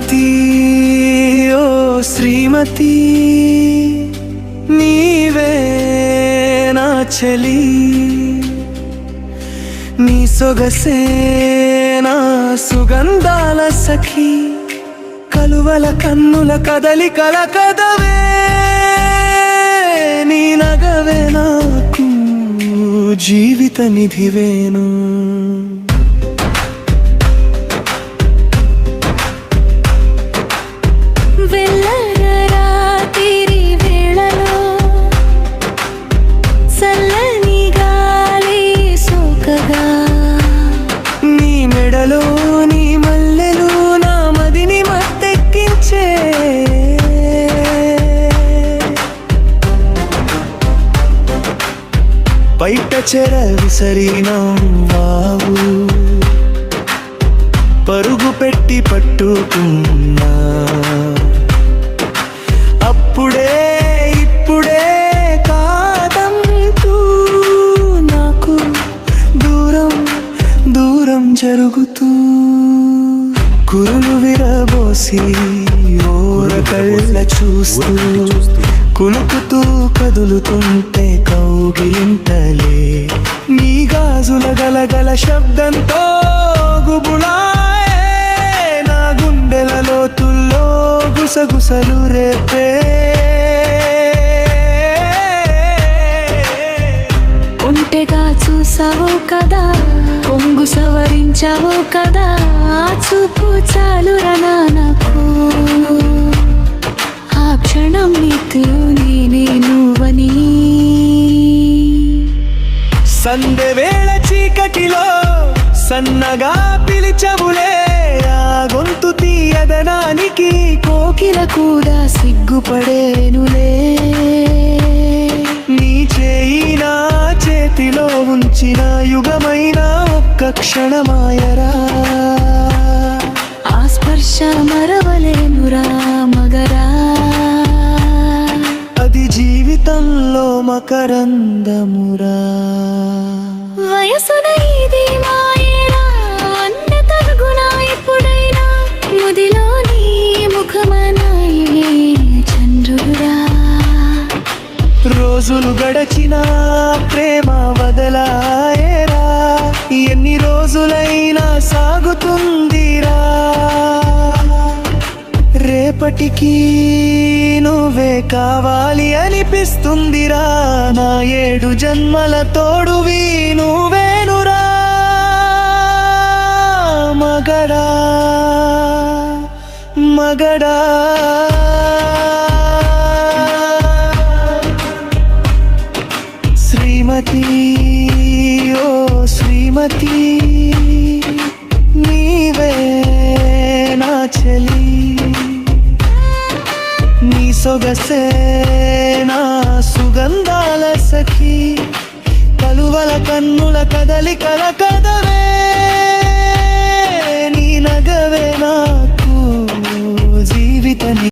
శ్రీమతి ఓ శ్రీమతి నీవే నా చలి నీ సొగసే నా సుగంధాల సఖి కలువల కన్నుల కదలికల కదవే నీ నగవే నాకు జీవిత నిధివేను బయట చెర విసరినవ్వావు పరుగు పెట్టి పట్టుకున్నా అప్పుడే ఇప్పుడే కాదంటూ నాకు దూరం దూరం జరుగుతూ కురులు విరబోసి ఓర కళ్ళ చూస్తూ కులుకుతూ కదులుతుంటే కౌగిలింతలే నీ గాజుల గలగల శబ్దంతో గుబులాయే నా గుండెల లోతుల్లో గుసగుసలు రేపే ఒంటెగా చూసావు కదా కొంగు సవరించావు కదా చూపు చాలురా నాకు ఆ క్షణం నీకు నేనే నువ్వని సందె వేళ చీకటిలో సన్నగా పిలిచవులే ఆ గొంతు తీయదనానికి కోకిల కూడా సిగ్గుపడేనులే నీ చేయి నా చేతిలో ఉంచిన యుగమైన ఒక్క క్షణమాయరా ఆ స్పర్శ మరవలేనురా మగరా అది జీవితంలో మకరందమురా వయసున ఇది మాయేరా అన్న తరుగునా ఎప్పుడైనా ముదిలో నీ ముఖమనాయే చంద్రుడా రోజులు గడచిన ప్రేమ వదలాయేరా ఎన్ని రోజులైనా సాగుతుందిరా రేపటికి నువ్వే కావాలి అనిపిస్తుందిరా నా 7 జన్మల తోడువి నువ్వేనురా మగడా మగడా శ్రీమతి ఓ శ్రీమతి నీవే నా చలి నీ సొగసే నా సుగంధాల సఖి కలువల కన్నుల కదలికల